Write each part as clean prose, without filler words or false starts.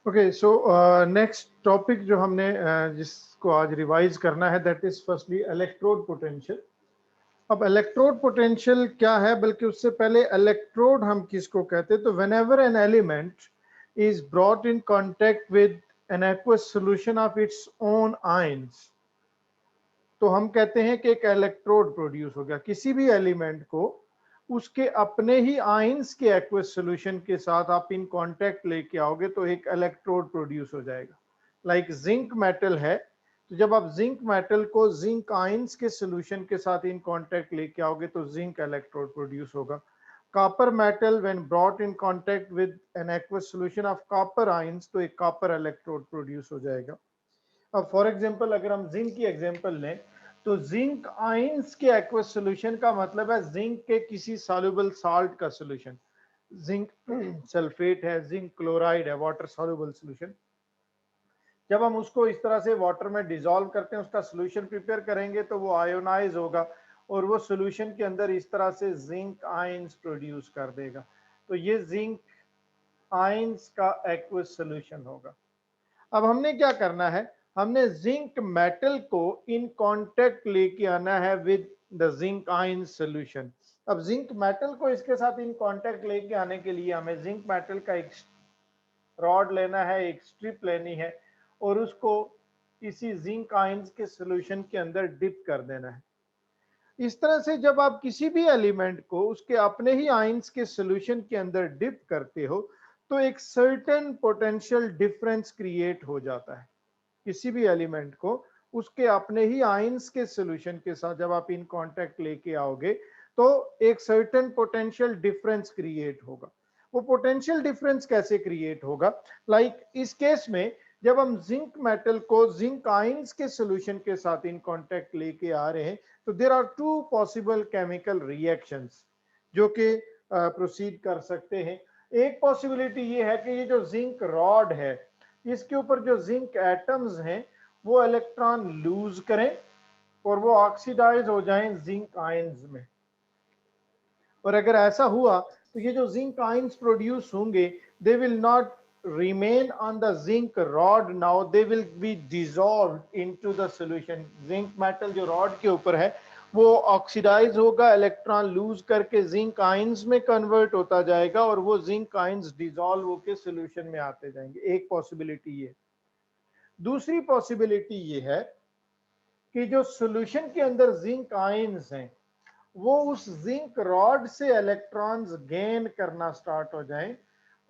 Okay, so next topic जो हमने जिसको आज रिवाइज करना है, that is firstly electrode potential. अब इलेक्ट्रोड पोटेंशियल क्या है, बल्कि उससे पहले इलेक्ट्रोड हम किसको कहते हैं? तो whenever an element is brought in contact with an aqueous solution of its own ions, तो हम कहते हैं कि एक इलेक्ट्रोड प्रोड्यूस हो गया। किसी भी एलिमेंट को उसके अपने ही आयंस के एक्वस सॉल्यूशन के साथ आप इन कांटेक्ट लेके आओगे तो एक इलेक्ट्रोड प्रोड्यूस हो जाएगा। लाइक जिंक मेटल है, तो जब आप जिंक मेटल को जिंक आयंस के सॉल्यूशन के साथ इन कांटेक्ट लेके आओगे तो जिंक इलेक्ट्रोड प्रोड्यूस होगा। Copper metal when brought in contact with an aqueous solution of copper ions, तो एक कॉपर इलेक्ट्रोड प्रोड्यूस हो जाएगा। अब फॉर एग्जांपल अगर हम जिंक की एग्जांपल लें, तो जिंक आयंस के एक्वस सॉल्यूशन का मतलब है जिंक के किसी सॉल्युबल साल्ट का सॉल्यूशन। जिंक सल्फेट है, जिंक क्लोराइड है, वाटर सॉल्युबल सॉल्यूशन। जब हम उसको इस तरह से वाटर में डिसॉल्व करते हैं, उसका सॉल्यूशन प्रिपेयर करेंगे तो वो आयोनाइज होगा और वो सॉल्यूशन के अंदर इस तरह से जिंक आयंस प्रोड्यूस कर देगा। तो ये जिंक आयंस का एक्वस सॉल्यूशन होगा। अब हमने क्या करना है, हमने जिंक मेटल को इन कांटेक्ट लेके आना है with the zinc ion solution. अब जिंक मेटल को इसके साथ इन कांटेक्ट लेके आने के लिए हमें जिंक मेटल का एक रॉड लेना है, एक स्ट्रिप लेनी है और उसको इसी जिंक आयंस के सॉल्यूशन के अंदर डिप कर देना है। इस तरह से जब आप किसी भी एलिमेंट को उसके अपने ही आयंस के सॉल्यूशन के अंदर डिप करते हो तो एक सर्टेन पोटेंशियल डिफरेंस क्रिएट हो जाता है। किसी भी एलिमेंट को उसके अपने ही आयंस के सॉल्यूशन के साथ जब आप इन कांटेक्ट लेके आओगे तो एक सर्टेन पोटेंशियल डिफरेंस क्रिएट होगा। वो पोटेंशियल डिफरेंस कैसे क्रिएट होगा? लाइक इस केस में जब हम जिंक मेटल को जिंक आयंस के सॉल्यूशन के साथ इन कांटेक्ट लेके आ रहे हैं तो there are two possible chemical reactions जो कि प्रोसीड कर सकते हैं। एक पॉसिबिलिटी ये है कि ये जो जिंक रॉड है इसके ऊपर जो जिंक एटम्स हैं वो इलेक्ट्रॉन लूज करें और वो ऑक्सीडाइज हो जाएं जिंक आयंस में। और अगर ऐसा हुआ तो ये जो जिंक आयंस प्रोड्यूस होंगे they will not remain on the zinc rod, now they will be dissolved into the solution। Zinc metal जो रॉड के ऊपर है वो ऑक्सीडाइज होगा, इलेक्ट्रॉन लूज करके जिंक आयंस में कन्वर्ट होता जाएगा और वो जिंक आयंस डिसॉल्व होकर सॉल्यूशन में आते जाएंगे। एक पॉसिबिलिटी ये। दूसरी पॉसिबिलिटी ये है कि जो सॉल्यूशन के अंदर जिंक आयंस हैं वो उस जिंक रॉड से इलेक्ट्रॉन्स गेन करना स्टार्ट हो जाएं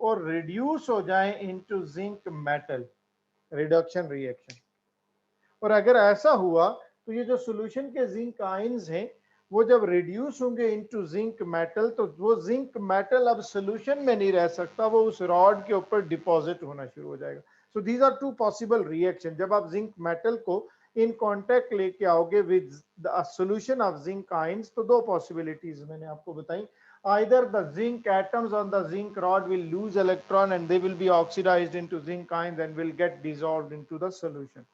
और रिड्यूस हो जाएं into zinc metal, reduction reaction. और अगर ऐसा हुआ तो ये जो सॉल्यूशन के जिंक आयंस हैं वो जब रिड्यूस होंगे इनटू जिंक मेटल तो वो जिंक मेटल अब सॉल्यूशन में नहीं रह सकता, वो उस रॉड के ऊपर डिपॉजिट होना शुरू हो जाएगा। So these are two possible reaction. जब आप जिंक मेटल को इन कांटेक्ट लेके आओगे with the solution of zinc ions तो दो पॉसिबिलिटीज मैंने आपको बताई। either the zinc atoms on the zinc rod will lose electron and they will be oxidized into zinc ions and will get dissolved into the solution,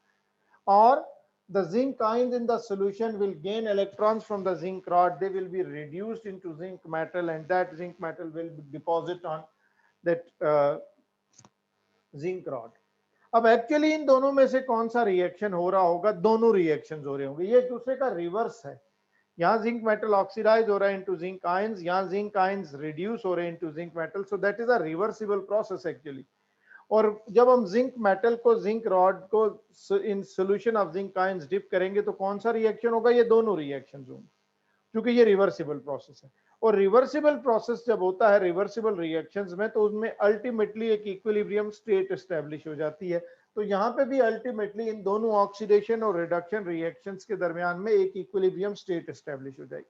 or the zinc ions in the solution will gain electrons from the zinc rod, they will be reduced into zinc metal and that zinc metal will deposit on that zinc rod। अब actually in दोनों में से कौन सा reaction हो रहा होगा? दोनों रिएक्शन हो रहे होंगे, ये एक दूसरे का रिवर्स है। यहाँ जिंक मेटल ऑक्सीडाइज हो रहा है इनटू जिंक आयंस, यहाँ जिंक आयंस रिड्यूस हो रहे हैं into zinc metal. So that is a reversible process actually. और जब हम जिंक मेटल को जिंक रॉड को in solution of zinc ions dip करेंगे तो कौन सा रिएक्शन होगा? ये दोनों रिएक्शंस होंगे क्योंकि ये रिवर्सिबल प्रोसेस है। और रिवर्सिबल प्रोसेस जब होता है रिवर्सिबल रिएक्शंस में तो उसमें अल्टीमेटली एक इक्विलिब्रियम स्टेट एस्टेब्लिश हो जाती है। तो यहाँ पे भी अल्टीमेटली इन दोनों ऑक्सीडेशन और रिडक्शन रिएक्शंस के दरमियान में एक इक्विलिब्रियम स्टेट एस्टेब्लिश हो जाएगी।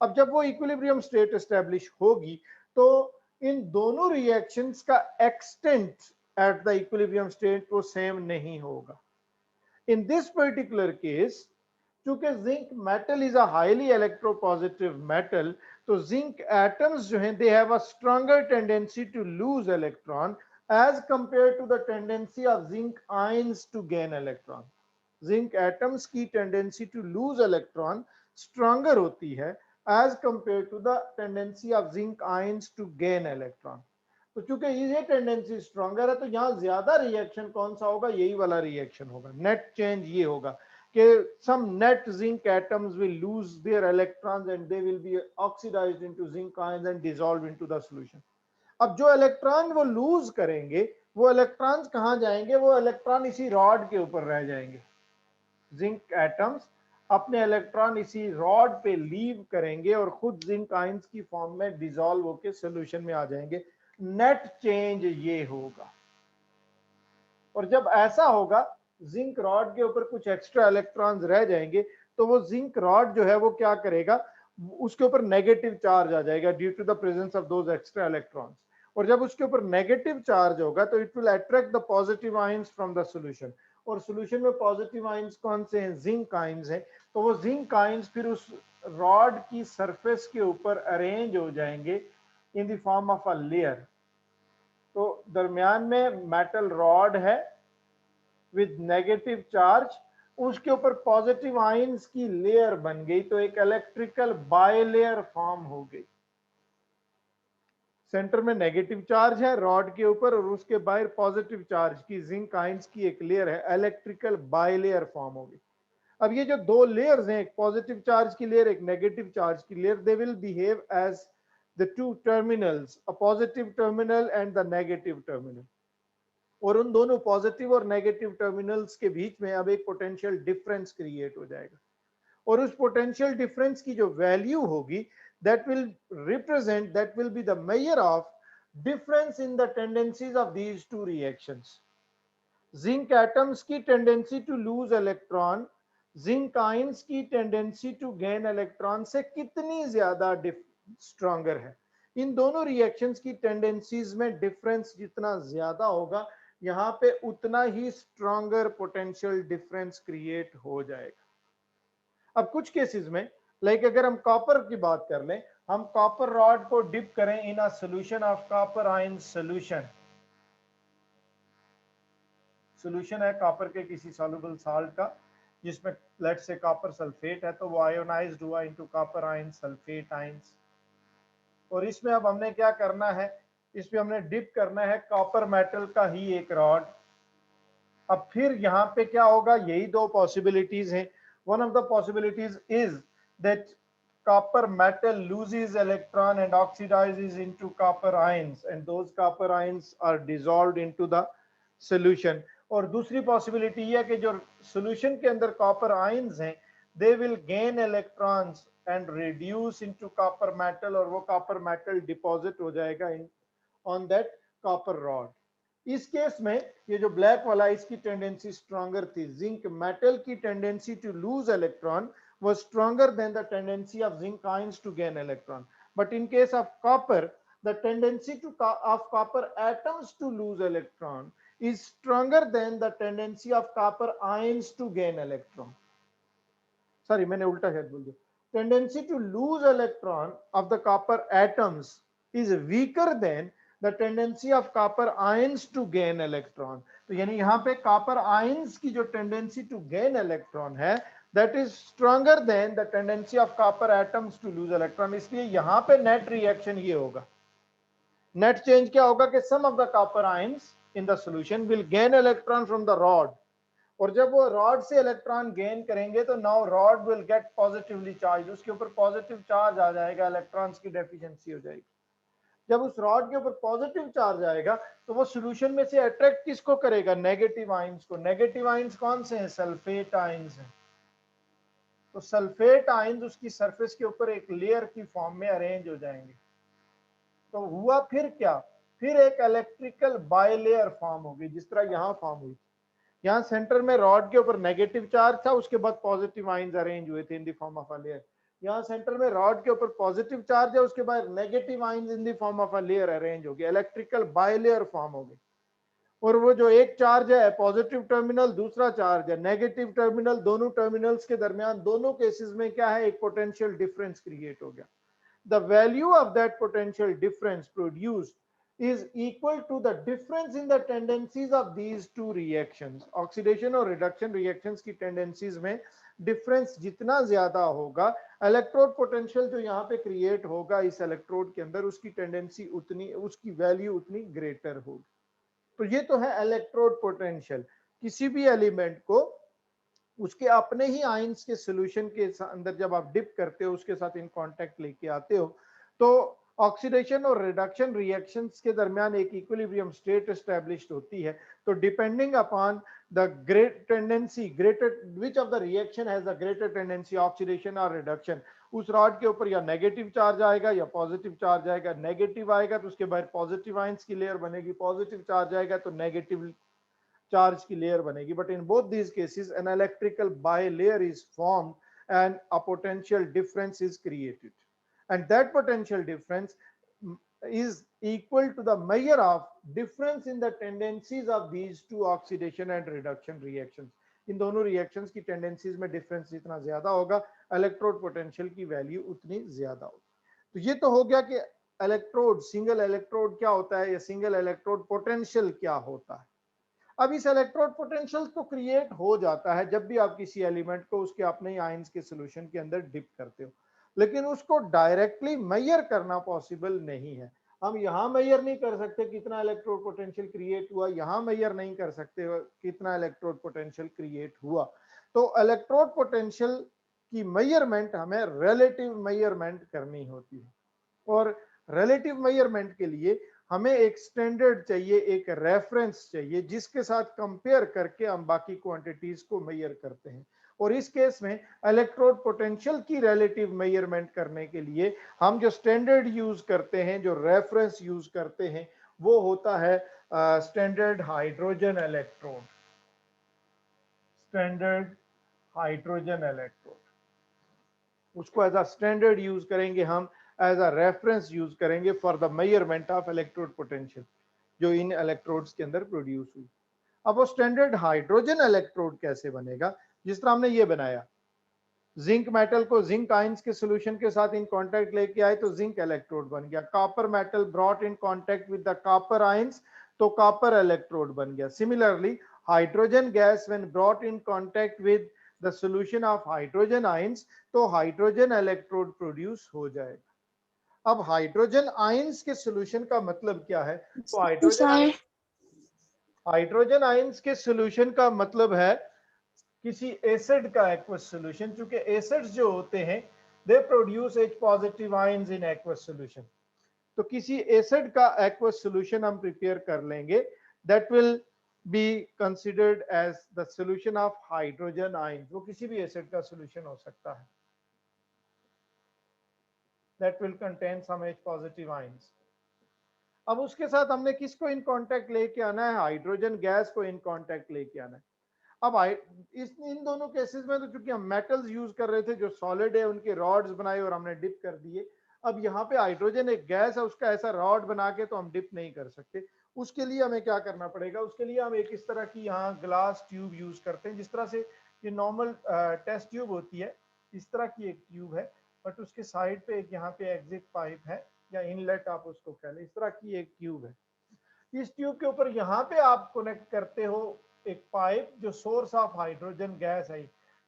अब जब वो इक्विलिब्रियम स्टेट एस्टेब्लिश होगी तो इन दोनों रिएक्शंस का extent at the equilibrium state वो सेम नहीं होगा। इन दिस पर्टिकुलर केस चूंकि zinc metal is a highly electropositive metal तो जिंक एटम्स जो हैं they have a stronger tendency to lose electron as compare to the tendency of zinc ions to gain electron. Zinc atoms की tendency to lose electron stronger होती है as compare to the tendency of zinc ions to gain electron. तो चूंकि ये tendency stronger है तो यहाँ ज्यादा रिएक्शन कौन सा होगा, यही वाला रिएक्शन होगा। नेट चेंज ये होगा कि some net zinc atoms will lose their electrons and they will be oxidized into zinc ions and dissolved into the solution। अब जो इलेक्ट्रॉन वो लूज करेंगे वो इलेक्ट्रॉन्स कहाँ जाएंगे, वो इलेक्ट्रॉन इसी रॉड के ऊपर रह जाएंगे। जिंक एटम्स अपने इलेक्ट्रॉन इसी रॉड पे लीव करेंगे और खुद जिंक आयंस की फॉर्म में डिसॉल्व होकर सॉल्यूशन में आ जाएंगे। नेट चेंज ये होगा। और जब ऐसा होगा जिंक रॉड के ऊपर कुछ एक्स्ट्रा इलेक्ट्रॉन्स रह जाएंगे तो वो जिंक रॉड जो है वो क्या करेगा, उसके ऊपर नेगेटिव चार्ज आ जाएगा due to the presence of those extra electrons. और जब उसके ऊपर नेगेटिव चार्ज होगा तो it will attract the positive ions from the solution. और सॉल्यूशन में पॉजिटिव आयंस कौन से हैं, जिंक आयंस हैं। तो वो जिंक आयंस फिर उस रॉड की सरफेस के ऊपर अरेंज हो जाएंगे in the form of a layer. तो दरमियान में मेटल रॉड है विद नेगेटिव चार्ज, उसके ऊपर पॉजिटिव आयंस की लेयर बन गई तो एक इलेक्ट्रिकल बायलेयर फॉर्म हो गई। सेंटर में नेगेटिव चार्ज है रॉड के ऊपर और उसके बाहर पॉजिटिव चार्ज की जिंक आयंस की एक लेयर है, इलेक्ट्रिकल बायलेयर फॉर्म हो गई। अब ये जो दो लेयर्स हैं, एक पॉजिटिव चार्ज की लेयर एक नेगेटिव चार्ज की layer, they will behave as the two terminals, a positive terminal and the negative terminal. और उन दोनों पॉजिटिव और नेगेटिव टर्मिनल्स के बीच में अब एक पोटेंशियल डिफरेंस क्रिएट हो जाएगा। और उस पोटेंशियल डिफरेंस की जो वैल्यू होगी that will be the measure of difference in the tendencies of these two reactions। Zinc atoms की tendency to lose electron zinc ions की टेंडेंसी टू गेन इलेक्ट्रॉन से कितनी ज्यादा स्ट्रॉन्गर है। इन दोनों रिएक्शंस की टेंडेंसीज में डिफरेंस जितना ज्यादा होगा यहाँ पे उतना ही स्ट्रॉन्गर पोटेंशियल डिफरेंस क्रिएट हो जाएगा। अब कुछ केसेस में लाइक अगर हम कॉपर की बात कर लें, हम कॉपर रॉड को डिप करें in a solution of copper ion solution, solution है कॉपर के किसी सॉल्युबल साल्ट का जिसमें लेट्स से कॉपर सल्फेट है, तो वो आयोनाइज्ड हुआ into copper ion sulphate ions. और इसमें अब हमने क्या करना है, इसमें हमने डिप करना है कॉपर मेटल का ही एक रॉड। अब फिर यहाँ पे क्या होगा, यही दो पॉसिबिलिटीज हैं। One of the possibilities is that copper metal loses electron and oxidizes into copper ions and those copper ions are dissolved into the solution। और दूसरी पॉसिबिलिटी यह है कि जो सॉल्यूशन के अंदर कॉपर आयंस हैं they will gain electrons and reduce into copper metal और वो कॉपर मेटल डिपॉजिट हो जाएगा ऑन दैट कॉपर रॉड। इस केस में ये जो ब्लैक वाला इसकी टेंडेंसी स्ट्रॉन्गर थी, जिंक मेटल की tendency to lose electron was stronger than the tendency of zinc ions to gain electron, but in case of copper the tendency of copper atoms to lose electron is stronger than the tendency of copper ions to gain electron। sorry मैंने उल्टा शायद बोल दिया। tendency to lose electron of the copper atoms is weaker than the tendency of copper ions to gain electron। तो यानी यहाँ पे copper ions की जो tendency to gain electron है that is stronger than the tendency of copper atoms to lose electron। इसलिए यहाँ पे net reaction ये होगा, net change क्या होगा कि some of the copper ions in the solution will gain electron from the rod। और जब वो रॉड से इलेक्ट्रॉन गेन करेंगे तो now rod will get positively charge, उसके ऊपर पॉजिटिव चार्ज आ जाएगा, इलेक्ट्रॉन्स की डेफिशिएंसी हो जाएगी। जब उस रॉड के ऊपर पॉजिटिव चार्ज आएगा तो वो सॉल्यूशन में से अट्रैक्ट किसको करेगा, नेगेटिव आयंस को। नेगेटिव आयंस कौन से हैं, सल्फेट आयंस हैं। तो सल्फेट आयंस उसकी सरफेस के ऊपर एक लेयर की फॉर्म में अरेंज हो जाएंगे। तो हुआ फिर क्या, फिर एक इलेक्ट्रिकल बायलेयर फॉर्म होगी जिस तरह यहाँ फॉर्म हुई। यहाँ सेंटर में रॉड के ऊपर नेगेटिव चार्ज था, उसके बाद पॉजिटिव आयंस अरेंज हुए थे in the form of a layer. यहाँ सेंटर में रॉड के ऊपर पॉजिटिव चार्ज है, उसके बाद negative ions in the form of a layer arrange हो गए, इलेक्ट्रिकल बायलेयर फॉर्म हो गई। और वो जो एक चार्ज है पॉजिटिव टर्मिनल, दूसरा चार्ज है नेगेटिव टर्मिनल, दोनों टर्मिनल्स के दरमियान दोनों केसेस में क्या है, एक पोटेंशियल डिफरेंस क्रिएट हो गया। The value of that potential difference produced is equal to the difference in the tendencies of these two reactions. Oxidation और रिडक्शन रिएक्शंस की टेंडेंसीज में डिफरेंस जितना ज्यादा होगा, इलेक्ट्रोड पोटेंशियल जो यहाँ पे क्रिएट होगा इस इलेक्ट्रोड के अंदर, उसकी टेंडेंसी उतनी, उसकी वैल्यू उतनी ग्रेटर होगी। तो ये तो है इलेक्ट्रोड पोटेंशियल। किसी भी एलिमेंट को उसके अपने ही आयंस के सॉल्यूशन के अंदर जब आप डिप करते हो, उसके साथ इन कांटेक्ट लेके आते हो, तो ऑक्सीडेशन और रिडक्शन रिएक्शंस के दरमियान एक इक्विलिब्रियम स्टेट एस्टैब्लिश्ड होती है। तो depending upon the great tendency, greater which of the reaction has the greater tendency, oxidation और रिडक्शन, उस रॉड के ऊपर या नेगेटिव चार्ज आएगा या पॉजिटिव चार्ज आएगा। नेगेटिव आएगा तो उसके बाद पॉजिटिव आयंस की लेयर बनेगी, पॉजिटिव चार्ज आएगा तो नेगेटिव चार्ज की लेयर बनेगी। But in both these cases an electrical bilayer is formed and a potential difference is created, and that potential difference is equal to the measure of difference in the tendencies of these two oxidation and reduction reactions. इन दोनों reactions की tendencies में difference जितना ज्यादा होगा, electrode potential की value उतनी ज्यादा होगी। तो ये तो हो गया कि इलेक्ट्रोड, सिंगल इलेक्ट्रोड क्या होता है या सिंगल इलेक्ट्रोड पोटेंशियल क्या होता है। अब इस इलेक्ट्रोड पोटेंशियल तो क्रिएट हो जाता है जब भी आप किसी एलिमेंट को उसके अपने ही आयंस के सॉल्यूशन के अंदर डिप करते हो, लेकिन उसको डायरेक्टली मेजर करना पॉसिबल नहीं है। हम यहाँ मेजर नहीं कर सकते कितना इलेक्ट्रोड पोटेंशियल क्रिएट हुआ, यहाँ मेजर नहीं कर सकते कितना इलेक्ट्रोड पोटेंशियल क्रिएट हुआ। तो इलेक्ट्रोड पोटेंशियल की मेजरमेंट हमें रिलेटिव मेजरमेंट करनी होती है, और रिलेटिव मेजरमेंट के लिए हमें एक स्टैंडर्ड चाहिए, एक रेफरेंस चाहिए जिसके साथ कंपेयर करके हम बाकी क्वांटिटीज को मेजर करते हैं। और इस केस में इलेक्ट्रोड पोटेंशियल की रिलेटिव मेजरमेंट करने के लिए हम जो स्टैंडर्ड यूज करते हैं, जो रेफरेंस यूज करते हैं, वो होता है standard hydrogen electrode. Standard hydrogen electrode, उसको एज अ स्टैंडर्ड यूज करेंगे हम, एज अ रेफरेंस यूज करेंगे for the measurement of electrode potential जो इन इलेक्ट्रोड्स के अंदर प्रोड्यूस हुई। अब वो स्टैंडर्ड हाइड्रोजन इलेक्ट्रोड कैसे बनेगा? जिस तरह हमने ये बनाया, जिंक मेटल को जिंक आयंस के सॉल्यूशन के साथ इन कांटेक्ट लेके आए तो जिंक इलेक्ट्रोड बन गया। Copper metal brought in contact with the copper ions तो कॉपर इलेक्ट्रोड बन गया। Similarly hydrogen gas when brought in contact with the solution of hydrogen ions तो हाइड्रोजन इलेक्ट्रोड प्रोड्यूस हो जाएगा। अब हाइड्रोजन आयंस के सॉल्यूशन का मतलब क्या है? तो हाइड्रोजन आयंस के सॉल्यूशन का मतलब है किसी एसिड का एक्वस सॉल्यूशन। चूंकि एसिड्स जो होते हैं they produce H positive ions in aqueous solution, तो किसी एसिड का एक्वस सॉल्यूशन हम प्रिपेयर कर लेंगे, that will be considered as the solution of hydrogen ions. वो किसी भी एसिड का सॉल्यूशन हो सकता है, that will contain some H positive ions. अब उसके साथ हमने किसको इन कांटेक्ट लेके आना है? हाइड्रोजन गैस को इन कांटेक्ट लेके आना है। अब इन दोनों केसेस में तो चूंकि हम मेटल्स यूज कर रहे थे जो सॉलिड है, उनके रॉड्स बनाए और हमने डिप कर दिए। अब यहाँ पे हाइड्रोजन एक गैस है, उसका ऐसा रॉड बना के तो हम डिप नहीं कर सकते। उसके लिए हमें क्या करना पड़ेगा? उसके लिए हम एक इस तरह की यहाँ ग्लास ट्यूब यूज करते हैं, जिस तरह से ये नॉर्मल टेस्ट ट्यूब होती है, इस तरह की एक ट्यूब है, बट उसके साइड पे एक यहाँ पे एग्जिट पाइप है या इनलेट आप उसको कह लें, इस तरह की एक ट्यूब है। इस ट्यूब के ऊपर यहाँ पे आप कनेक्ट करते हो एक पाइप जो सोर्स ऑफ हाइड्रोजन गैस है।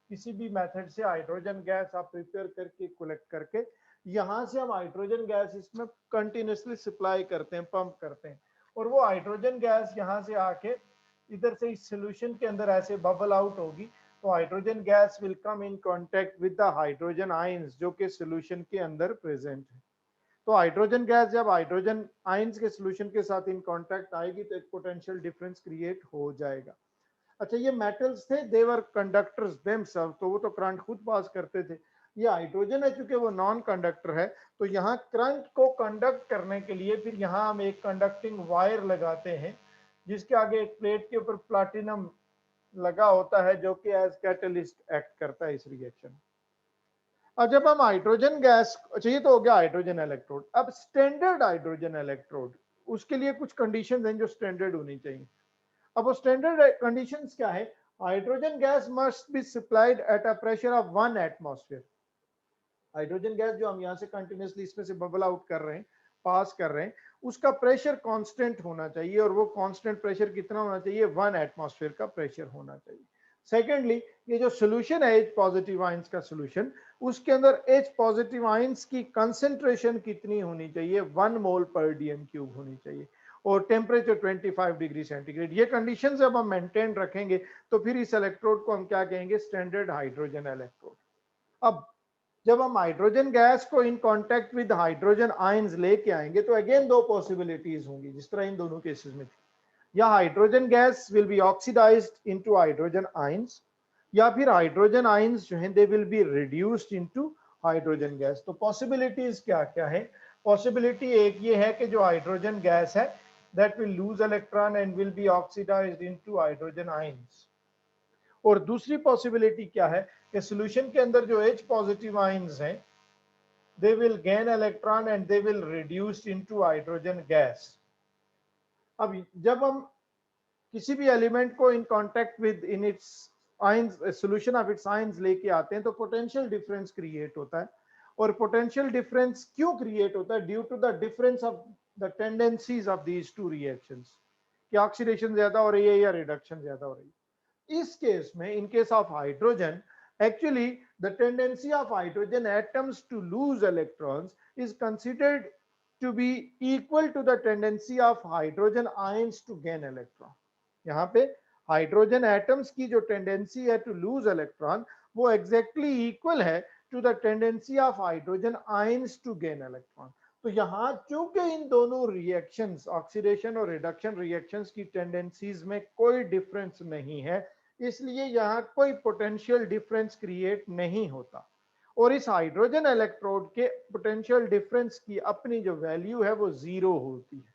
किसी भी मेथड से हाइड्रोजन गैस आप प्रिपेयर करके कलेक्ट करके यहाँ से हम हाइड्रोजन गैस इसमें कंटिन्यूसली सप्लाई करते हैं, पंप करते हैं, और वो हाइड्रोजन गैस यहाँ से आके इधर से इस सोल्यूशन के अंदर ऐसे बबल आउट होगी। तो hydrogen gas will come in contact with the hydrogen ions जो कि सोल्यूशन के अंदर प्रेजेंट है। तो हाइड्रोजन गैस जब हाइड्रोजन आयंस के सॉल्यूशन के साथ इन कांटेक्ट आएगी तो एक पोटेंशियल डिफरेंस क्रिएट हो जाएगा। अच्छा, ये मेटल्स थे, दे वर कंडक्टर्स देमसेल्फ, तो वो तो करंट खुद पास करते थे। ये हाइड्रोजन है, चूंकि वो नॉन कंडक्टर है, तो यहाँ करंट को कंडक्ट करने के लिए फिर यहाँ हम एक कंडक्टिंग वायर लगाते हैं, जिसके आगे एक प्लेट के ऊपर प्लैटिनम लगा होता है जो कि एज कैटलिस्ट एक्ट करता है इस रिएक्शन। अब जब हम हाइड्रोजन गैस, अच्छा ये तो हो गया हाइड्रोजन इलेक्ट्रोड। अब स्टैंडर्ड हाइड्रोजन इलेक्ट्रोड, उसके लिए कुछ कंडीशंस हैं जो स्टैंडर्ड होनी चाहिए। अब वो स्टैंडर्ड कंडीशंस क्या है? Hydrogen gas must be supplied at a pressure of 1 atmosphere. Hydrogen gas जो हम यहाँ से कंटिन्यूसली इसमें से बबल आउट कर रहे हैं, पास कर रहे हैं, उसका प्रेशर कांस्टेंट होना चाहिए, और वो कांस्टेंट प्रेशर कितना होना चाहिए, 1 एटमॉस्फेयर का प्रेशर होना चाहिए। सेकेंडली, ये जो सोल्यूशन है H पॉजिटिव आयंस का सोल्यूशन, उसके अंदर H पॉजिटिव आयंस की कंसेंट्रेशन कितनी होनी चाहिए, 1 मोल पर डीएम क्यूब होनी चाहिए, और टेम्परेचर 25 डिग्री सेंटीग्रेड। ये कंडीशन जब हम मेंटेन रखेंगे तो फिर इस इलेक्ट्रोड को हम क्या कहेंगे, स्टैंडर्ड हाइड्रोजन इलेक्ट्रोड। अब जब हम हाइड्रोजन गैस को in contact with hydrogen ions लेके आएंगे तो अगेन दो पॉसिबिलिटीज होंगी, जिस तरह इन दोनों केसेस में थी, या hydrogen gas will be oxidised into hydrogen ions, या फिर हाइड्रोजन आयंस जो हैं they will be reduced into hydrogen gas. तो पॉसिबिलिटीज क्या क्या है, पॉसिबिलिटी एक ये है कि जो हाइड्रोजन गैस है that will lose electron and will be oxidised into hydrogen ions, और दूसरी पॉसिबिलिटी क्या है कि सॉल्यूशन के अंदर जो H पॉजिटिव आयंस हैं they will gain electron and they will reduce into hydrogen gas। अब जब हम किसी भी एलिमेंट को in contact with in its ions, solution of its ions लेके आते हैं तो पोटेंशियल डिफरेंस क्रिएट होता है, और पोटेंशियल डिफरेंस क्यों क्रिएट होता है, due to the difference of the tendencies of these two reactions, कि ऑक्सीडेशन ज्यादा हो रही है या रिडक्शन ज्यादा हो रही है। इस केस में, in case of hydrogen, actually the tendency of hydrogen atoms to lose electrons is considered to be equal to the tendency of hydrogen ions to gain electron। यहाँ पे हाइड्रोजन एटम्स की जो टेंडेंसी है to lose electron वो exactly equal है to the tendency of hydrogen ions to gain electron. तो यहाँ चूंकि इन दोनों रिएक्शंस, ऑक्सीडेशन और रिडक्शन रिएक्शंस की टेंडेंसीज में कोई डिफरेंस नहीं है, इसलिए यहाँ कोई पोटेंशियल डिफरेंस क्रिएट नहीं होता, और इस हाइड्रोजन इलेक्ट्रोड के पोटेंशियल डिफरेंस की अपनी जो वैल्यू है वो जीरो होती है,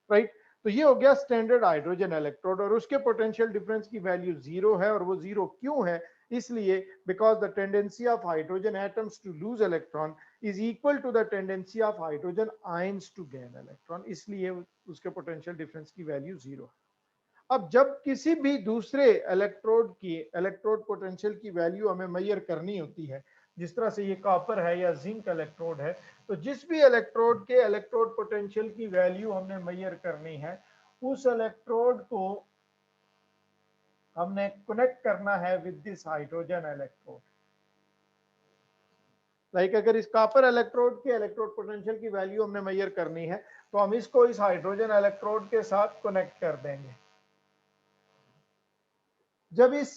राइट। तो ये हो गया स्टैंडर्ड हाइड्रोजन इलेक्ट्रोड, और उसके पोटेंशियल डिफरेंस की वैल्यू जीरो है, और वो जीरो क्यों है, इसलिए because the tendency of hydrogen atoms to lose electron is equal to the tendency of hydrogen ions to gain electron, इसलिए उसके पोटेंशियल डिफरेंस की वैल्यू जीरो है। अब जब किसी भी दूसरे इलेक्ट्रोड पोटेंशियल की वैल्यू हमें मेजर करनी होती है, जिस तरह से ये कॉपर है या जिंक इलेक्ट्रोड है, तो जिस भी इलेक्ट्रोड के इलेक्ट्रोड पोटेंशियल की वैल्यू हमने मेजर करनी है, उस इलेक्ट्रोड को हमने कनेक्ट करना है with this hydrogen electrode. Like अगर इस कॉपर इलेक्ट्रोड के इलेक्ट्रोड पोटेंशियल की वैल्यू हमने मेजर करनी है तो हम इसको इस हाइड्रोजन इलेक्ट्रोड के साथ कनेक्ट कर देंगे। जब इस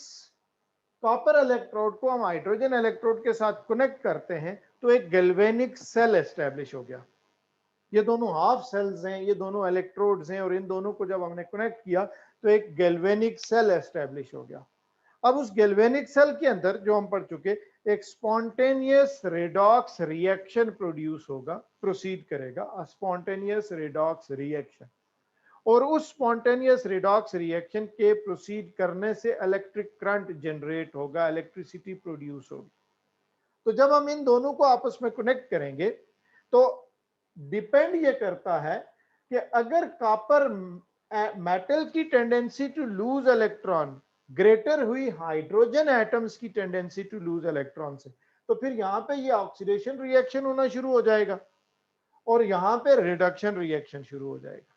कॉपर इलेक्ट्रोड को हम हाइड्रोजन इलेक्ट्रोड के साथ कनेक्ट करते हैं तो एक गैल्वेनिक सेल एस्टेब्लिश हो गया। ये दोनों हाफ सेल्स हैं, ये दोनों इलेक्ट्रोड्स हैं, और इन दोनों को जब हमने कनेक्ट किया तो एक गैल्वेनिक सेल एस्टेब्लिश हो गया। अब उस गैल्वेनिक सेल के अंदर जो हम पढ़ चुके, एक स्पॉन्टेनियस रेडॉक्स रिएक्शन प्रोड्यूस होगा, प्रोसीड करेगा, स्पॉन्टेनियस रेडॉक्स रिएक्शन, और उस स्पॉन्टेनियस रिडॉक्स रिएक्शन के प्रोसीड करने से इलेक्ट्रिक करंट जनरेट होगा, इलेक्ट्रिसिटी प्रोड्यूस होगी। तो जब हम इन दोनों को आपस में कनेक्ट करेंगे तो डिपेंड ये करता है कि अगर कॉपर मेटल की tendency to lose electron greater हुई हाइड्रोजन एटम्स की टेंडेंसी टू लूज इलेक्ट्रॉन से, तो फिर यहाँ पे ये ऑक्सीडेशन रिएक्शन होना शुरू हो जाएगा और यहाँ पे रिडक्शन रिएक्शन शुरू हो जाएगा।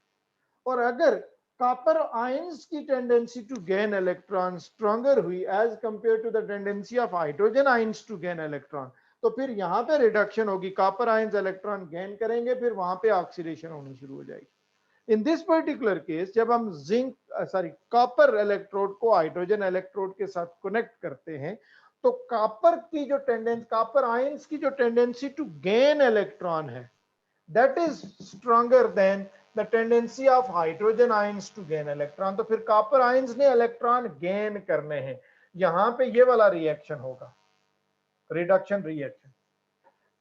और अगर कॉपर आयंस की tendency to gain electron stronger हुई as compare to the tendency of hydrogen ions to gain electron, तो फिर यहाँ पे रिडक्शन होगी, कॉपर आयंस इलेक्ट्रॉन गेन करेंगे, फिर वहां पे ऑक्सीडेशन होनी शुरू हो जाएगी। इन दिस पर्टिकुलर केस जब हम कॉपर इलेक्ट्रोड को हाइड्रोजन इलेक्ट्रोड के साथ कनेक्ट करते हैं तो कॉपर आयंस की जो टेंडेंसी टू गेन इलेक्ट्रॉन है that is stronger than the tendency of hydrogen ions to gain electron। तो फिर कॉपर आयंस ने इलेक्ट्रॉन गेन करने हैं, यहां पे ये वाला रिएक्शन होगा, रिडक्शन रिएक्शन।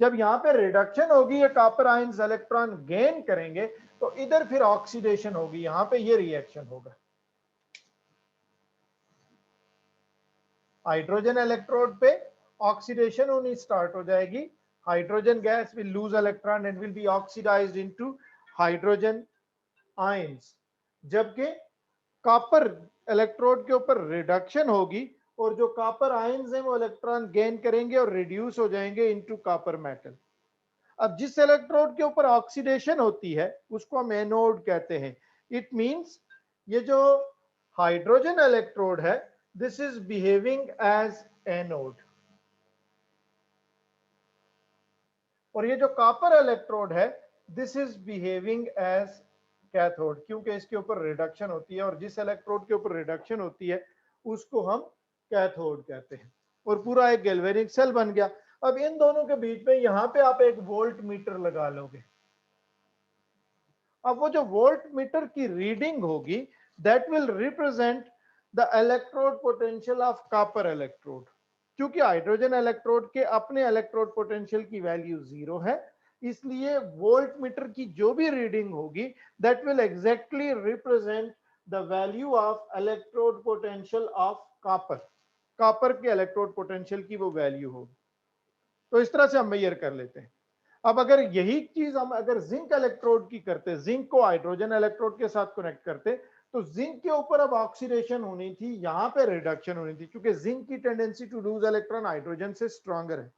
जब यहां पे रिडक्शन होगी, ये कॉपर आयंस इलेक्ट्रॉन गेन करेंगे, तो इधर फिर ऑक्सीडेशन होगी, यहां पे ये रिएक्शन होगा। हाइड्रोजन इलेक्ट्रोड पे ऑक्सीडेशन होनी स्टार्ट हो जाएगी, hydrogen gas will lose electron and will be oxidised into hydrogen ions, जबकि कॉपर इलेक्ट्रोड के ऊपर रिडक्शन होगी और जो कॉपर आयंस हैं वो इलेक्ट्रॉन गेन करेंगे और रिड्यूस हो जाएंगे इनटू कॉपर मेटल। अब जिस इलेक्ट्रोड के ऊपर ऑक्सीडेशन होती है उसको हम एनोड कहते हैं। इट मींस ये जो हाइड्रोजन इलेक्ट्रोड है, this is behaving as anode, और ये जो कॉपर इलेक्ट्रोड है, this is behaving as cathode, क्योंकि इसके ऊपर रिडक्शन होती है, और जिस इलेक्ट्रोड के ऊपर रिडक्शन होती है उसको हम कैथोड कहते हैं। और पूरा एक गैल्वेनिक सेल बन गया। अब इन दोनों के बीच में यहां पे आप एक वोल्ट मीटर लगा लोगे। अब वो जो वोल्ट मीटर की रीडिंग होगी, that will represent the electrode potential of copper electrode. क्योंकि हाइड्रोजन इलेक्ट्रोड के अपने इलेक्ट्रोड पोटेंशियल की वैल्यू 0 है, इसलिए वोल्ट मीटर की जो भी रीडिंग होगी, that will exactly represent the value of electrode potential of copper. Copper के इलेक्ट्रोड पोटेंशियल की वो वैल्यू होगी। तो इस तरह से हम मेजर कर लेते हैं। अब अगर यही चीज हम अगर जिंक इलेक्ट्रोड की करते, जिंक को हाइड्रोजन इलेक्ट्रोड के साथ कनेक्ट करते, तो जिंक के ऊपर अब ऑक्सीडेशन होनी थी, यहां पे रिडक्शन होनी थी, क्योंकि जिंक की tendency to lose electron hydrogen से स्ट्रॉन्गर है।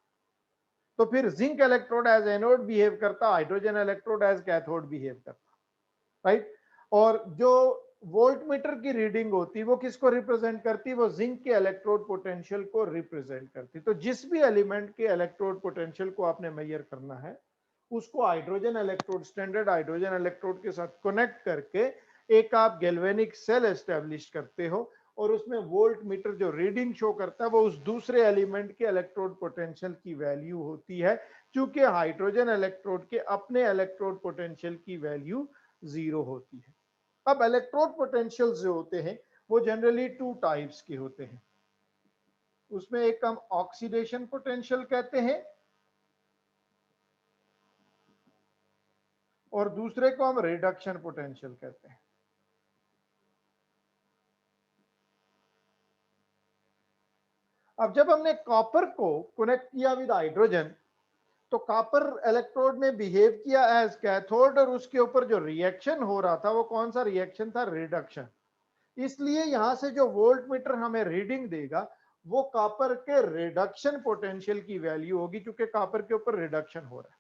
तो फिर zinc electrode as anode behave करता, hydrogen electrode as cathode behave करता, राइट। और जो वोल्ट मीटर की रीडिंग होती वो किसको रिप्रेजेंट करती, वो जिंक के इलेक्ट्रोड पोटेंशियल को रिप्रेजेंट करती। तो जिस भी एलिमेंट के इलेक्ट्रोड पोटेंशियल को आपने मेजर करना है, उसको hydrogen electrode, standard hydrogen electrode के साथ कनेक्ट करके एक आप गैल्वेनिक सेल एस्टेब्लिश करते हो, और उसमें वोल्ट मीटर जो रीडिंग शो करता है वो उस दूसरे एलिमेंट के इलेक्ट्रोड पोटेंशियल की वैल्यू होती है, क्योंकि हाइड्रोजन इलेक्ट्रोड के अपने इलेक्ट्रोड पोटेंशियल की वैल्यू 0 होती है। अब इलेक्ट्रोड पोटेंशियल जो होते हैं वो जनरली 2 टाइप्स के होते हैं। उसमें एक हम ऑक्सीडेशन पोटेंशियल कहते हैं, और दूसरे को हम रिडक्शन पोटेंशियल कहते हैं। अब जब हमने कॉपर को कनेक्ट किया विद हाइड्रोजन, तो कॉपर इलेक्ट्रोड ने बिहेव किया एज कैथोड, और उसके ऊपर जो रिएक्शन हो रहा था वो कौन सा रिएक्शन था, रिडक्शन। इसलिए यहां से जो वोल्ट मीटर हमें रीडिंग देगा वो कॉपर के रिडक्शन पोटेंशियल की वैल्यू होगी, क्योंकि कॉपर के ऊपर रिडक्शन हो रहा है।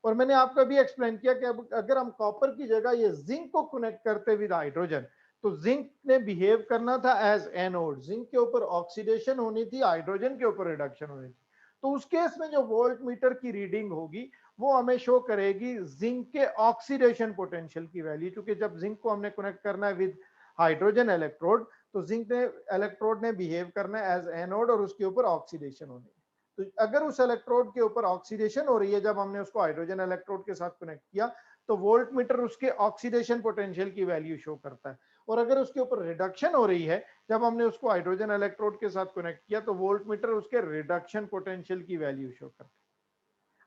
और मैंने आपको भी एक्सप्लेन किया कि अब अगर हम कॉपर की जगह ये जिंक को कनेक्ट करते विद हाइड्रोजन, तो जिंक ने बिहेव करना था एज एनोड, जिंक के ऊपर ऑक्सीडेशन होनी थी, हाइड्रोजन के ऊपर रिडक्शन होनी थी। तो उस केस में जो वोल्ट मीटर की रीडिंग होगी वो हमें शो करेगी जिंक के ऑक्सीडेशन पोटेंशियल की वैल्यू, क्योंकि जब जिंक को हमने कनेक्ट करना है विद हाइड्रोजन इलेक्ट्रोड, तो जिंक ने इलेक्ट्रोड ने बिहेव करना है एज एनोड, और उसके ऊपर ऑक्सीडेशन होनी है। तो अगर उस इलेक्ट्रोड के ऊपर ऑक्सीडेशन हो रही है जब हमने उसको हाइड्रोजन इलेक्ट्रोड के साथ कनेक्ट किया, तो वोल्ट मीटर उसके ऑक्सीडेशन पोटेंशियल की वैल्यू शो करता है। और अगर उसके ऊपर रिडक्शन हो रही है जब हमने उसको हाइड्रोजन इलेक्ट्रोड के साथ कनेक्ट किया, तो वोल्ट मीटर उसके रिडक्शन पोटेंशियल की वैल्यू शो करता है।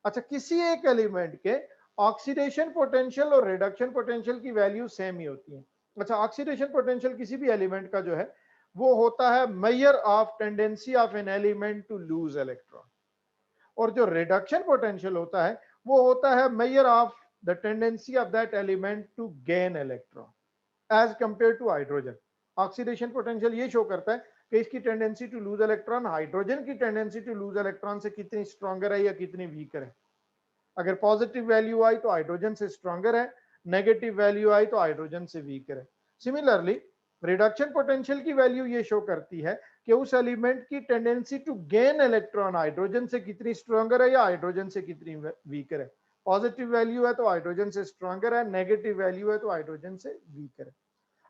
अच्छा, किसी एक एलिमेंट के ऑक्सीडेशन पोटेंशियल और रिडक्शन पोटेंशियल की वैल्यू सेम ही होती है। अच्छा, ऑक्सीडेशन पोटेंशियल किसी भी एलिमेंट का जो है वो होता है measure of tendency of an element to lose electron, और जो रिडक्शन पोटेंशियल होता है वो होता है measure of the tendency of that element to gain electron as compare to hydrogen. Oxidation potential ये शो करता है कि इसकी tendency to lose electron hydrogen की टेंडेंसी टू लूज इलेक्ट्रॉन से कितनी स्ट्रॉन्गर है या कितनी वीकर है। अगर पॉजिटिव वैल्यू आई तो हाइड्रोजन से स्ट्रॉन्गर है, नेगेटिव वैल्यू आई तो हाइड्रोजन से वीकर है। सिमिलरली रिडक्शन पोटेंशियल की वैल्यू ये शो करती है कि उस एलिमेंट की tendency to gain electron hydrogen से कितनी स्ट्रॉन्गर है या हाइड्रोजन से कितनी वीकर है। पॉजिटिव वैल्यू है तो हाइड्रोजन से स्ट्रॉन्गर है, नेगेटिव वैल्यू है तो हाइड्रोजन से वीकर है।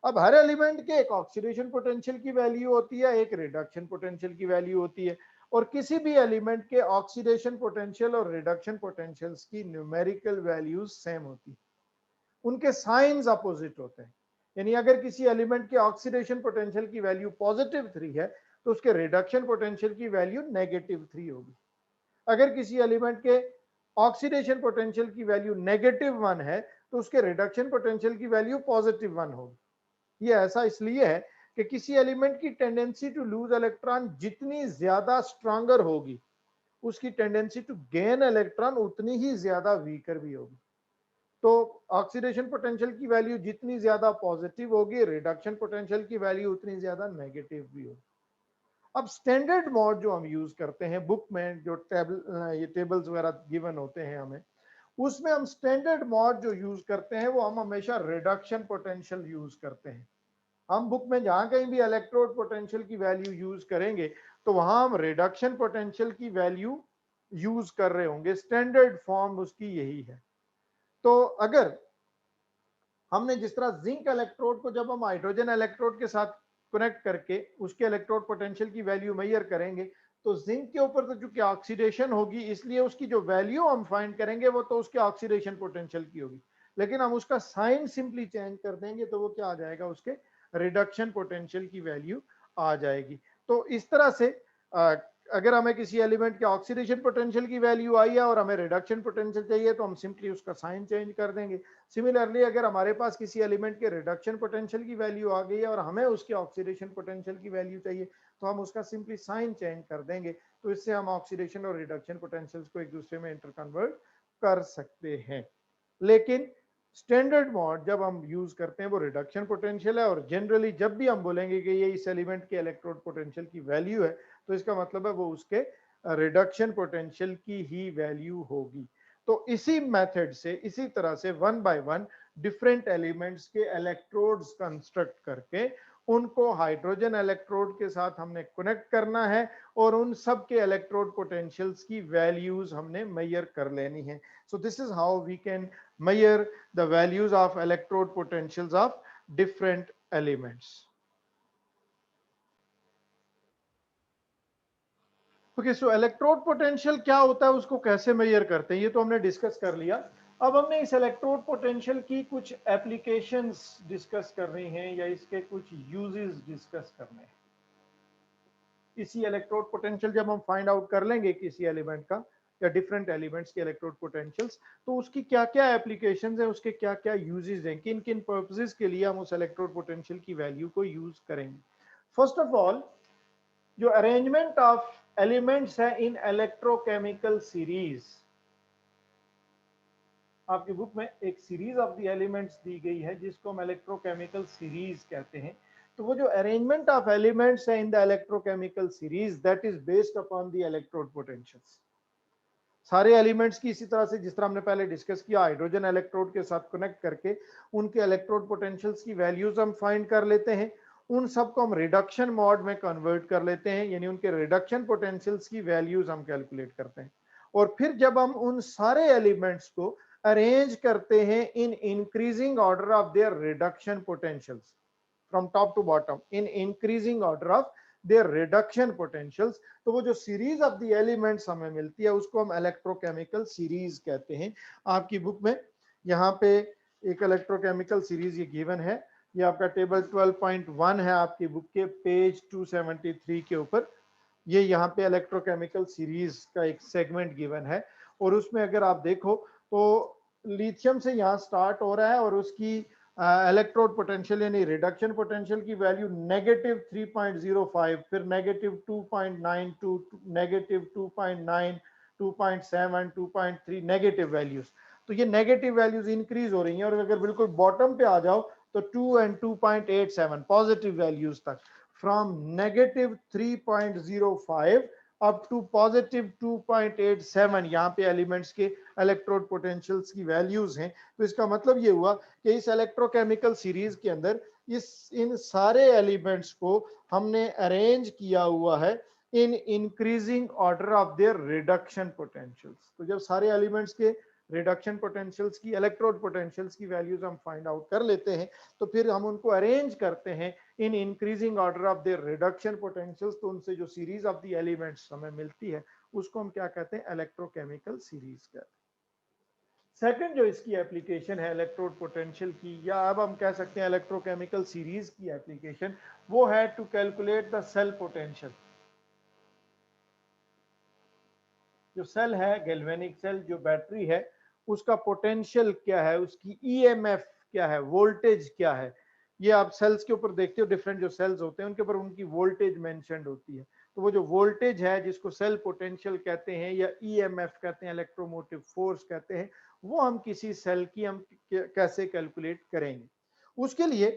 अब हर एलिमेंट के एक ऑक्सीडेशन पोटेंशियल की वैल्यू होती है, एक रिडक्शन पोटेंशियल की वैल्यू होती है, और किसी भी एलिमेंट के ऑक्सीडेशन पोटेंशियल और रिडक्शन पोटेंशियल्स की न्यूमेरिकल वैल्यूज सेम होती है, उनके साइंस अपोजिट होते हैं। यानी अगर किसी एलिमेंट के ऑक्सीडेशन पोटेंशियल की वैल्यू +3 है तो उसके रिडक्शन पोटेंशियल की वैल्यू -3 होगी। अगर किसी एलिमेंट के ऑक्सीडेशन पोटेंशियल की वैल्यू -1 है तो उसके रिडक्शन पोटेंशियल की वैल्यू +1 होगी। ये ऐसा इसलिए है कि किसी एलिमेंट की टेंडेंसी टू लूज इलेक्ट्रॉन जितनी ज्यादा स्ट्रॉन्गर होगी, उसकी टेंडेंसी टू गेन इलेक्ट्रॉन उतनी ही ज्यादा वीकर भी होगी। तो ऑक्सीडेशन पोटेंशियल की वैल्यू जितनी ज्यादा पॉजिटिव होगी, रिडक्शन पोटेंशियल की वैल्यू उतनी ज्यादा नेगेटिव भी होगी। अब स्टैंडर्ड मॉड जो हम यूज करते हैं बुक में, जो ये टेबल्स वगैरह गिवन होते हैं हमें, उसमें हम स्टैंडर्ड मॉड जो यूज करते हैं वो हम हमेशा रिडक्शन पोटेंशियल यूज करते हैं। हम बुक में जहां कहीं भी इलेक्ट्रोड पोटेंशियल की वैल्यू यूज करेंगे तो वहां हम रिडक्शन पोटेंशियल की वैल्यू यूज कर रहे होंगे, स्टैंडर्ड फॉर्म उसकी यही है। तो अगर हमने जिस तरह जिंक इलेक्ट्रोड को जब हम हाइड्रोजन इलेक्ट्रोड के साथ कनेक्ट करके उसके इलेक्ट्रोड पोटेंशियल की वैल्यू मेजर करेंगे, तो जिंक के ऊपर तो चूंकि ऑक्सीडेशन होगी इसलिए उसकी जो वैल्यू हम फाइंड करेंगे वो तो उसके ऑक्सीडेशन पोटेंशियल की होगी, लेकिन हम उसका साइन सिंपली चेंज कर देंगे तो वो क्या आ जाएगा, उसके रिडक्शन पोटेंशियल की वैल्यू आ जाएगी। तो इस तरह से अगर हमें किसी एलिमेंट के ऑक्सीडेशन पोटेंशियल की वैल्यू आई है और हमें रिडक्शन पोटेंशियल चाहिए तो हम सिंपली उसका साइन चेंज कर देंगे। सिमिलरली अगर हमारे पास किसी एलिमेंट के रिडक्शन पोटेंशियल की वैल्यू आ गई है और हमें उसके ऑक्सीडेशन पोटेंशियल की वैल्यू चाहिए तो हम उसका सिंपली साइन चेंज कर देंगे। तो इससे हम ऑक्सीडेशन और रिडक्शन पोटेंशियल्स को एक दूसरे में इंटरकन्वर्ट कर सकते हैं। लेकिन स्टैंडर्ड मॉड जब हम यूज करते हैं वो रिडक्शन पोटेंशियल है, और जनरली जब भी हम बोलेंगे कि ये इस एलिमेंट के इलेक्ट्रोड पोटेंशियल की वैल्यू है तो इसका मतलब है वो उसके रिडक्शन पोटेंशियल की ही वैल्यू होगी। तो इसी मेथड से, इसी तरह से one by one different elements के इलेक्ट्रोड्स कंस्ट्रक्ट करके उनको हाइड्रोजन इलेक्ट्रोड के साथ हमने कनेक्ट करना है और उन सब के इलेक्ट्रोड पोटेंशियल्स की वैल्यूज हमने मेजर कर लेनी है। So this is how we can measure the values of electrode potentials of different elements. Okay, so electrode potential क्या होता है, उसको कैसे मेजर करते हैं, ये तो हमने डिस्कस कर लिया। अब हमने इस इलेक्ट्रोड पोटेंशियल की कुछ एप्लीकेशंस डिस्कस करनी है या इसके कुछ यूजेस डिस्कस करने हैं। इसी इलेक्ट्रोड पोटेंशियल जब हम फाइंड आउट कर लेंगे किसी एलिमेंट का या डिफरेंट एलिमेंट्स के इलेक्ट्रोड पोटेंशियल्स, तो उसकी क्या क्या एप्लीकेशंस हैं, उसके क्या क्या यूजेस हैं, किन किन पर्पसेस के लिए हम उस इलेक्ट्रोड पोटेंशियल की वैल्यू को यूज करेंगे। फर्स्ट ऑफ ऑल, जो अरेंजमेंट ऑफ एलिमेंट्स है इन इलेक्ट्रोकेमिकल सीरीज, आपकी बुक में एक सीरीज ऑफ द एलिमेंट्स दी गई है जिसको हम इलेक्ट्रोकेमिकल सीरीज कहते हैं। तो वो जो अरेंजमेंट ऑफ एलिमेंट्स है in the electrochemical series, that is based upon the electrode potentials. सारे एलिमेंट्स की इसी तरह से, जिस तरह हमने पहले डिस्कस किया, हाइड्रोजन इलेक्ट्रोड के साथ कनेक्ट करके उनके इलेक्ट्रोड पोटेंशियल्स की वैल्यूज हम फाइंड कर लेते हैं। उन सबको हम रिडक्शन मोड में कन्वर्ट कर लेते हैं, यानी उनके रिडक्शन पोटेंशियल्स की वैल्यूज हम कैलकुलेट करते हैं। और फिर जब हम उन सारे एलिमेंट्स को अरेंज करते हैं in increasing order of their reduction potentials from top to bottom, in increasing order of their reduction potentials, तो वो जो सीरीज ऑफ द एलिमेंट्स हमें मिलती है उसको हम इलेक्ट्रोकेमिकल सीरीज कहते हैं। आपकी बुक में यहाँ पे एक इलेक्ट्रोकेमिकल सीरीज ये गिवन है, ये आपका टेबल 12.1 है आपकी बुक के पेज 273 के ऊपर। ये यहाँ पे इलेक्ट्रोकेमिकल सीरीज का एक सेगमेंट गिवन है, और उसमें अगर आप देखो तो लिथियम से यहाँ स्टार्ट हो रहा है और उसकी इलेक्ट्रोड पोटेंशियल यानी रिडक्शन पोटेंशियल की वैल्यू नेगेटिव 3.05, फिर नेगेटिव 2.92, नेगेटिव 2.9, 2.7, 2.3 नेगेटिव वैल्यूज। तो ये नेगेटिव वैल्यूज इंक्रीज हो रही हैं, और अगर बिल्कुल बॉटम पे आ जाओ तो 2 and 2.87 पॉजिटिव वैल्यूज तक, from negative 3.05 up to positive 2.87 यहाँ पे एलिमेंट्स के इलेक्ट्रोड पोटेंशियल्स की वैल्यूज हैं। तो इसका मतलब ये हुआ कि इस इलेक्ट्रोकेमिकल सीरीज के अंदर इन सारे एलिमेंट्स को हमने अरेंज किया हुआ है इन increasing order of their reduction potentials. तो जब सारे एलिमेंट्स के रिडक्शन पोटेंशियल्स की, इलेक्ट्रोड पोटेंशियल्स की वैल्यूज हम फाइंड आउट कर लेते हैं, तो फिर हम उनको अरेंज करते हैं in increasing order of their reduction potentials. तो उनसे जो सीरीज ऑफ द एलिमेंट्स हमें मिलती है उसको हम क्या कहते हैं, इलेक्ट्रोकेमिकल सीरीज कहते हैं। सेकंड जो इसकी एप्लीकेशन है इलेक्ट्रोड पोटेंशियल की, या अब हम कह सकते हैं इलेक्ट्रोकेमिकल सीरीज की एप्लीकेशन, वो है to calculate the cell potential. जो सेल है, गैल्वेनिक सेल, जो बैटरी है, उसका पोटेंशियल क्या है, उसकी ईएमएफ क्या है, वोल्टेज क्या है, ये आप सेल्स के ऊपर देखते हो, डिफरेंट जो सेल्स होते हैं उनके ऊपर उनकी वोल्टेज मेंशन्ड होती है। तो वो जो वोल्टेज है जिसको सेल पोटेंशियल कहते हैं या ईएमएफ कहते हैं, इलेक्ट्रोमोटिव फोर्स कहते हैं, वो हम किसी सेल की हम कैसे कैलकुलेट करेंगे। उसके लिए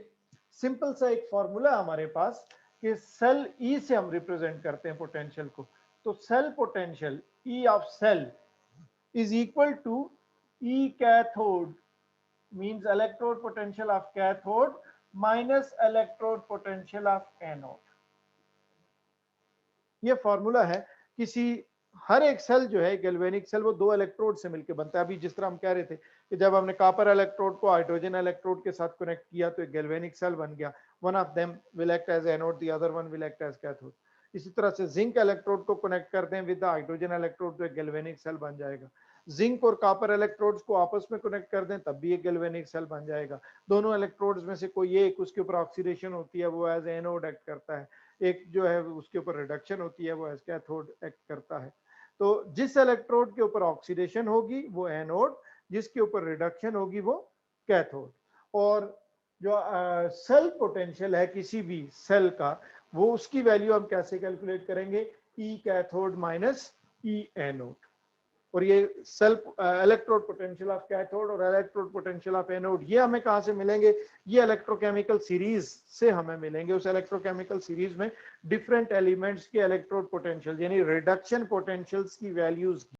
सिंपल सा एक फॉर्मूला हमारे पास, कि सेल ई से हम रिप्रेजेंट करते हैं पोटेंशियल को, तो cell potential E of cell is equal to E cathode means electrode potential of cathode minus electrode potential of anode. ये फॉर्मूला है किसी हर एक सेल जो है गैल्वेनिक सेल वो दो इलेक्ट्रोड से मिलकर बनता है। अभी जिस तरह हम कह रहे थे कि जब हमने कॉपर इलेक्ट्रोड को हाइड्रोजन इलेक्ट्रोड के साथ कनेक्ट किया तो एक गैल्वेनिक सेल बन गया, one of them will act as anode, the other one will act as cathode. इसी तरह से जिंक इलेक्ट्रोड को कनेक्ट कर दें विद द हाइड्रोजन इलेक्ट्रोड तो एक गैल्वेनिक सेल बन जाएगा। जिंक और कॉपर इलेक्ट्रोड्स को आपस में कनेक्ट कर दें तब भी एक गैल्वेनिक सेल बन जाएगा। दोनों इलेक्ट्रोड्स में से कोई एक उसके ऊपर ऑक्सीडेशन होती है वो एज एनोड एक्ट करता है, एक जो है उसके ऊपर रिडक्शन होती है वो एज कैथोड एक्ट करता है। तो जिस इलेक्ट्रोड के ऊपर ऑक्सीडेशन होगी वो एनोड, जिसके ऊपर रिडक्शन होगी वो कैथोड। और जो सेल पोटेंशियल है किसी भी सेल का वो उसकी वैल्यू हम कैसे कैलकुलेट करेंगे, ई कैथोड माइनस ई एनोड। और ये self electrode potential of cathode और इलेक्ट्रोड पोटेंशियल ऑफ एनोड ये हमें कहां से मिलेंगे, ये इलेक्ट्रोकेमिकल सीरीज से हमें मिलेंगे। उस इलेक्ट्रोकेमिकल सीरीज में डिफरेंट एलिमेंट्स के इलेक्ट्रोड पोटेंशियल यानी रिडक्शन पोटेंशियल्स की वैल्यूज